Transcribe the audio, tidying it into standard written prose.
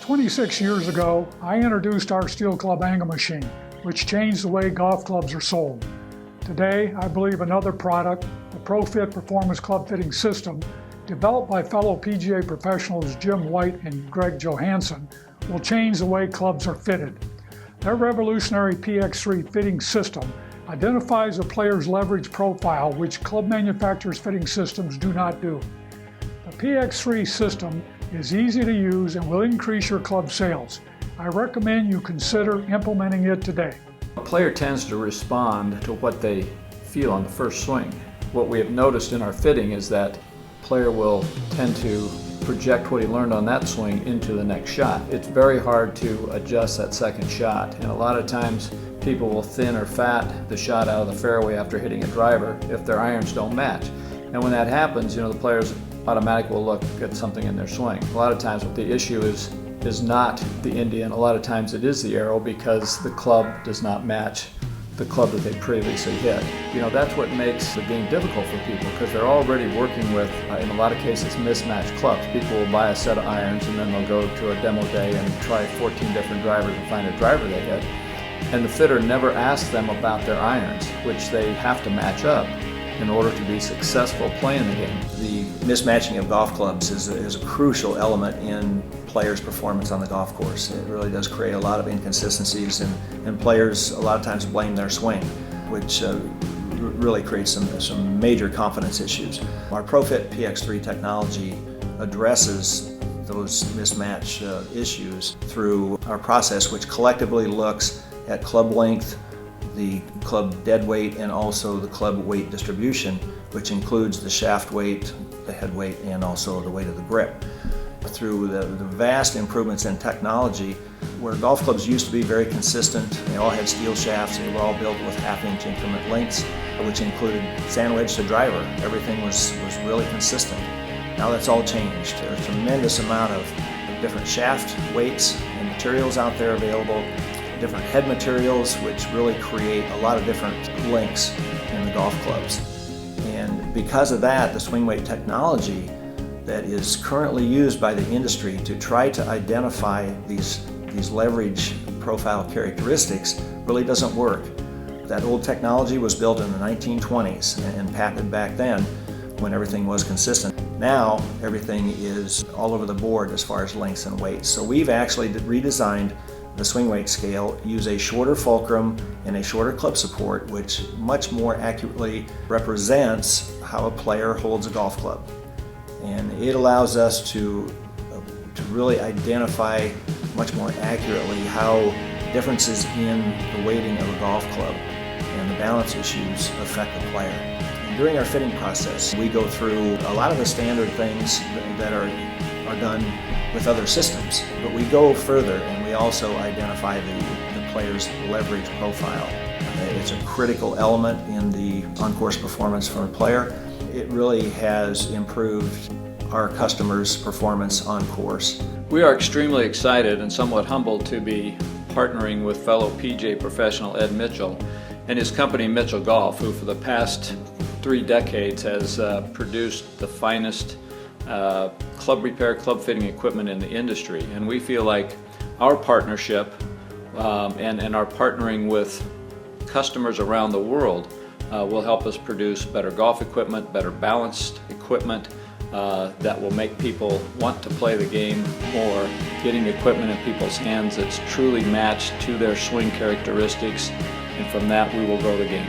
26 years ago, I introduced our Steel Club angle machine, which changed the way golf clubs are sold. Today, I believe another product, the ProFit Performance Club Fitting System, developed by fellow PGA professionals Jim White and Greg Johansson, will change the way clubs are fitted. Their revolutionary PX3 fitting system identifies a player's leverage profile, which club manufacturers' fitting systems do not do. The PX3 system is easy to use and will increase your club sales. I recommend you consider implementing it today. A player tends to respond to what they feel on the first swing. What we have noticed in our fitting is that a player will tend to project what he learned on that swing into the next shot. It's very hard to adjust that second shot, and a lot of times people will thin or fat the shot out of the fairway after hitting a driver if their irons don't match. And when that happens, the players automatically will look at something in their swing. A lot of times what the issue is not the Indian. A lot of times it is the arrow because the club does not match the club that they previously hit. That's what makes the game difficult for people, because they're already working with, in a lot of cases, mismatched clubs. People will buy a set of irons and then they'll go to a demo day and try 14 different drivers and find a driver they hit. And the fitter never asks them about their irons, which they have to match up in order to be successful playing the game. The mismatching of golf clubs is a crucial element in players' performance on the golf course. It really does create a lot of inconsistencies, and players a lot of times blame their swing, which really creates some major confidence issues. Our ProFit PX3 technology addresses those mismatch issues through our process, which collectively looks at club length, the club dead weight, and also the club weight distribution, which includes the shaft weight, the head weight, and also the weight of the grip. Through the vast improvements in technology, where golf clubs used to be very consistent, they all had steel shafts, they were all built with half-inch increment lengths, which included sand wedge to driver. Everything was really consistent. Now that's all changed. There's a tremendous amount of different shaft weights and materials out there available, different head materials, which really create a lot of different lengths in the golf clubs. And because of that, the swing weight technology that is currently used by the industry to try to identify these leverage profile characteristics really doesn't work. That old technology was built in the 1920s and patented back then when everything was consistent. Now everything is all over the board as far as lengths and weights. So we've actually redesigned the swing weight scale, use a shorter fulcrum and a shorter club support, which much more accurately represents how a player holds a golf club. And it allows us to really identify much more accurately how differences in the weighting of a golf club and the balance issues affect the player. And during our fitting process, we go through a lot of the standard things that are done with other systems, but we go further and we also identify the player's leverage profile. It's a critical element in the on-course performance for a player. It really has improved our customers' performance on course. We are extremely excited and somewhat humbled to be partnering with fellow PGA professional Ed Mitchell and his company Mitchell Golf, who for the past 3 decades has produced the finest club repair, club fitting equipment in the industry. And we feel like our partnership and our partnering with customers around the world will help us produce better golf equipment, better balanced equipment that will make people want to play the game more, getting equipment in people's hands that's truly matched to their swing characteristics, and from that we will grow the game.